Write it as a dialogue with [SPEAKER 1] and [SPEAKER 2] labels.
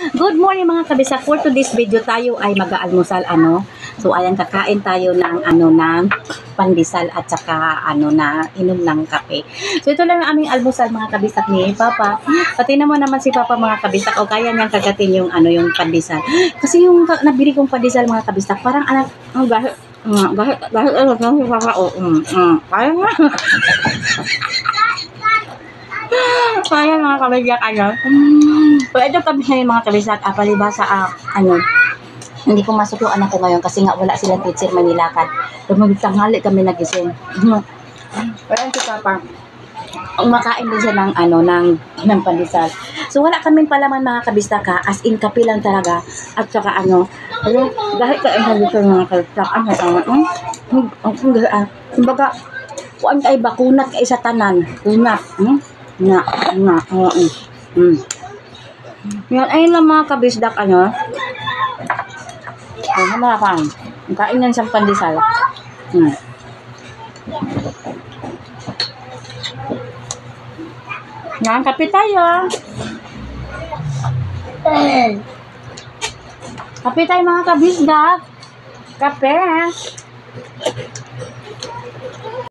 [SPEAKER 1] Good morning mga kabisa. For today's video tayo ay mag-aalmusal So ayan, kakain tayo ng ng pandesal at saka na inom ng kape. So ito lang ang aming almusal mga kabisak ni Papa. Pati naman si Papa mga kabisak o kaya niyang kagatin yung yung pandesal. Kasi yung nabili kong pandesal mga kabisak parang kaya mga kabisyak So ito kami ngayon mga kabisyak palibasa hindi pumasok yung anak ko ngayon kasi nga wala silang teacher Manilakad. Tanghali kami nagising. Pero si Papa, umakain din siya ng pandesal. So wala kaming palaman mga kabistaka, as in kape lang talaga. At saka dahil kain pandesal mga kabistaka, kumbaga, kuan kay bakunat kay sa tanan. Kunat. Yan, ayun lang mga kabisdak kain yan sa pandesal. Yan, kape tayo. Kape tayo mga kabisdak. Kape.